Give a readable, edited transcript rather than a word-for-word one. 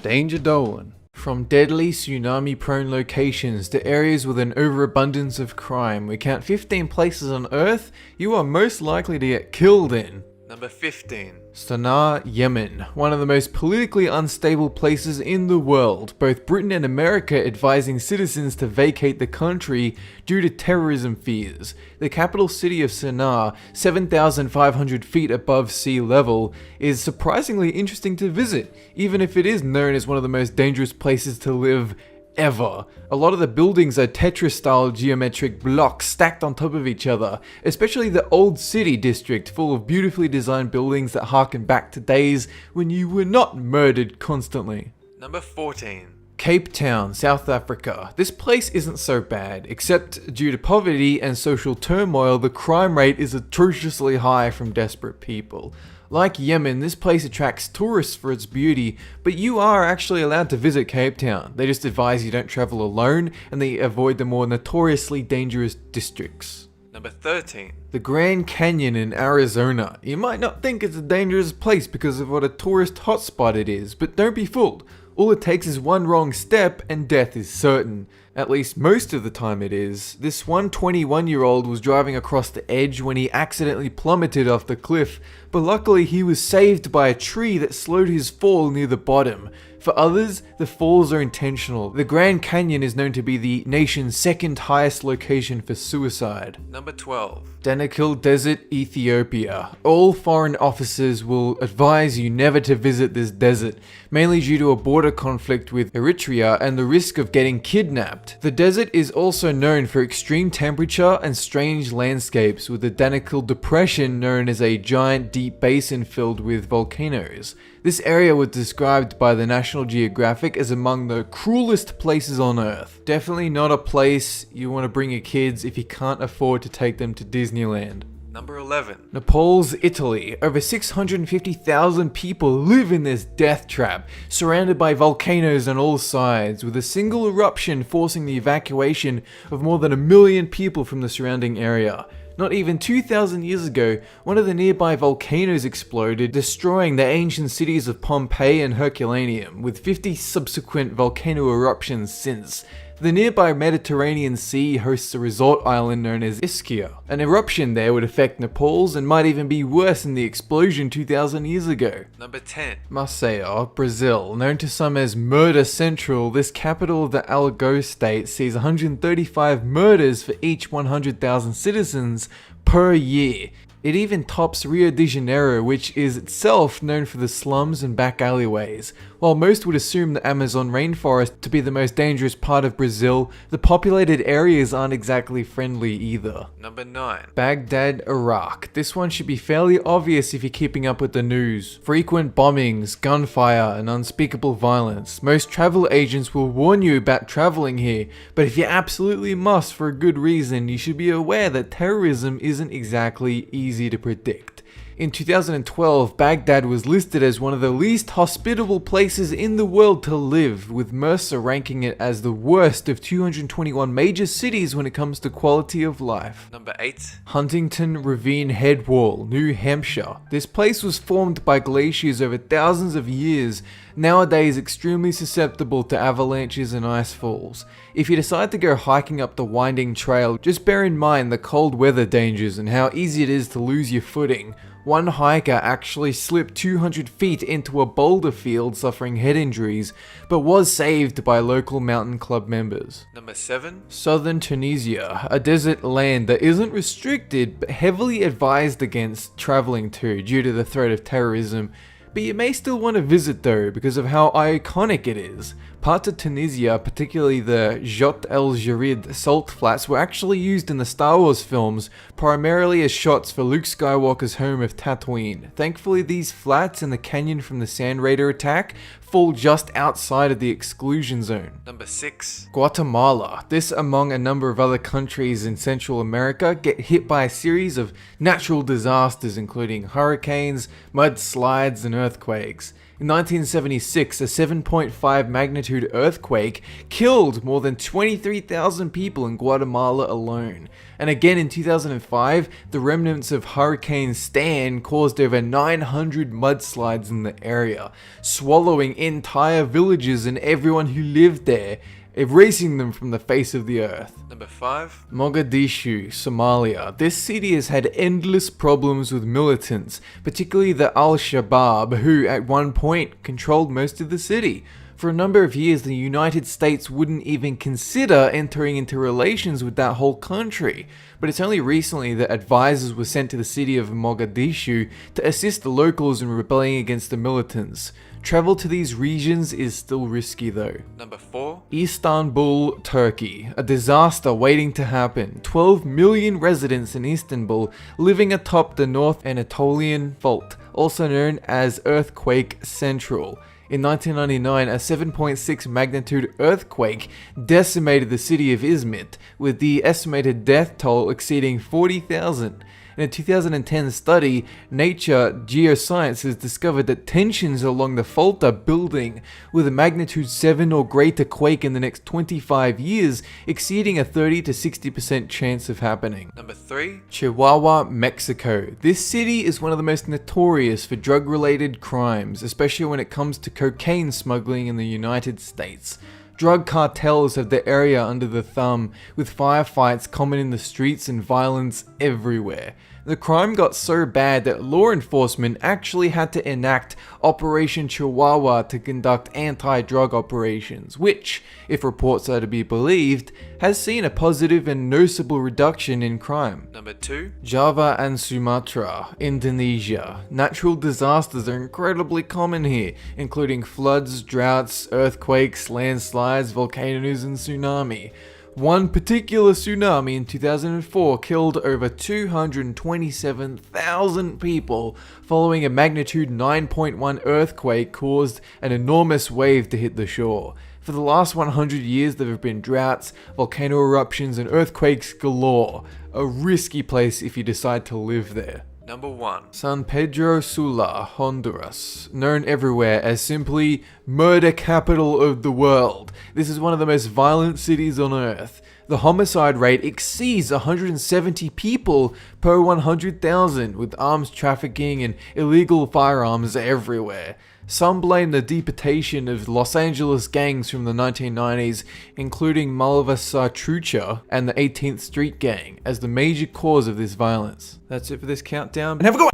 Danger Dolan. From deadly tsunami-prone locations to areas with an overabundance of crime, we count 15 places on Earth you are most likely to get killed in. Number 15. Sana'a, Yemen, one of the most politically unstable places in the world, both Britain and America advising citizens to vacate the country due to terrorism fears. The capital city of Sana'a, 7,500 feet above sea level, is surprisingly interesting to visit, even if it is known as one of the most dangerous places to live ever. A lot of the buildings are Tetris-style geometric blocks stacked on top of each other, especially the Old City district full of beautifully designed buildings that harken back to days when you were not murdered constantly. Number 14. Cape Town, South Africa. This place isn't so bad, except due to poverty and social turmoil, the crime rate is atrociously high from desperate people. Like Yemen, this place attracts tourists for its beauty, but you are actually allowed to visit Cape Town. They just advise you don't travel alone, and they avoid the more notoriously dangerous districts. Number 13. The Grand Canyon in Arizona. You might not think it's a dangerous place because of what a tourist hotspot it is, but don't be fooled. All it takes is one wrong step and death is certain. At least most of the time it is. This one 21-year-old was driving across the edge when he accidentally plummeted off the cliff, but luckily he was saved by a tree that slowed his fall near the bottom. For others, the falls are intentional. The Grand Canyon is known to be the nation's second highest location for suicide. Number 12. Danakil Desert, Ethiopia. All foreign officers will advise you never to visit this desert, mainly due to a border conflict with Eritrea and the risk of getting kidnapped. The desert is also known for extreme temperature and strange landscapes, with the Danakil Depression known as a giant deep basin filled with volcanoes. This area was described by the National Geographic as among the cruelest places on Earth. Definitely not a place you want to bring your kids if you can't afford to take them to Disneyland. Number 11. Naples, Italy. Over 650,000 people live in this death trap, surrounded by volcanoes on all sides, with a single eruption forcing the evacuation of more than 1 million people from the surrounding area. Not even 2,000 years ago, one of the nearby volcanoes exploded, destroying the ancient cities of Pompeii and Herculaneum, with 50 subsequent volcano eruptions since. The nearby Mediterranean Sea hosts a resort island known as Ischia. An eruption there would affect Naples and might even be worse than the explosion 2,000 years ago. Number 10. Maceió, Brazil. Known to some as Murder Central, this capital of the Alagoas state sees 135 murders for each 100,000 citizens per year. It even tops Rio de Janeiro, which is itself known for the slums and back alleyways. While most would assume the Amazon rainforest to be the most dangerous part of Brazil, the populated areas aren't exactly friendly either. Number 9. Baghdad, Iraq. This one should be fairly obvious if you're keeping up with the news. Frequent bombings, gunfire, and unspeakable violence. Most travel agents will warn you about traveling here, but if you absolutely must for a good reason, you should be aware that terrorism isn't exactly easy to predict. In 2012, Baghdad was listed as one of the least hospitable places in the world to live, with Mercer ranking it as the worst of 221 major cities when it comes to quality of life. Number 8. Huntington Ravine Head Wall, New Hampshire. This place was formed by glaciers over thousands of years, nowadays extremely susceptible to avalanches and ice falls. If you decide to go hiking up the winding trail, just bear in mind the cold weather dangers and how easy it is to lose your footing. One hiker actually slipped 200 feet into a boulder field suffering head injuries, but was saved by local mountain club members. Number 7. Southern Tunisia, a desert land that isn't restricted but heavily advised against traveling to due to the threat of terrorism. But you may still want to visit though because of how iconic it is. Parts of Tunisia, particularly the Jot El Jarid salt flats, were actually used in the Star Wars films, primarily as shots for Luke Skywalker's home of Tatooine. Thankfully, these flats and the canyon from the Sand Raider attack fall just outside of the exclusion zone. Number 6. Guatemala. This, among a number of other countries in Central America, get hit by a series of natural disasters including hurricanes, mudslides, and earthquakes. In 1976, a 7.5 magnitude earthquake killed more than 23,000 people in Guatemala alone. And again in 2005, the remnants of Hurricane Stan caused over 900 mudslides in the area, swallowing entire villages and everyone who lived there, erasing them from the face of the earth. Number 5. Mogadishu, Somalia. This city has had endless problems with militants, particularly the Al-Shabaab, who at one point controlled most of the city. For a number of years, the United States wouldn't even consider entering into relations with that whole country. But it's only recently that advisors were sent to the city of Mogadishu to assist the locals in rebelling against the militants. Travel to these regions is still risky though. Number 4. Istanbul, Turkey. A disaster waiting to happen. 12 million residents in Istanbul living atop the North Anatolian Fault, also known as Earthquake Central. In 1999, a 7.6 magnitude earthquake decimated the city of Izmit, with the estimated death toll exceeding 40,000. In a 2010 study, Nature Geosciences discovered that tensions along the fault are building, with a magnitude 7 or greater quake in the next 25 years exceeding a 30 to 60% chance of happening. Number 3. Chihuahua, Mexico. This city is one of the most notorious for drug-related crimes, especially when it comes to cocaine smuggling in the United States. Drug cartels have the area under the thumb, with firefights common in the streets and violence everywhere. The crime got so bad that law enforcement actually had to enact Operation Chihuahua to conduct anti-drug operations, which, if reports are to be believed, has seen a positive and noticeable reduction in crime. Number 2. Java and Sumatra, Indonesia. Natural disasters are incredibly common here, including floods, droughts, earthquakes, landslides, volcanoes, and tsunami. One particular tsunami in 2004 killed over 227,000 people following a magnitude 9.1 earthquake caused an enormous wave to hit the shore. For the last 100 years there have been droughts, volcano eruptions and earthquakes galore. A risky place if you decide to live there. Number 1. San Pedro Sula, Honduras, known everywhere as simply murder capital of the world. This is one of the most violent cities on earth. The homicide rate exceeds 170 people per 100,000, with arms trafficking and illegal firearms everywhere. Some blame the deportation of Los Angeles gangs from the 1990s, including Malva Salvatrucha and the 18th Street Gang, as the major cause of this violence. That's it for this countdown, and have a good one!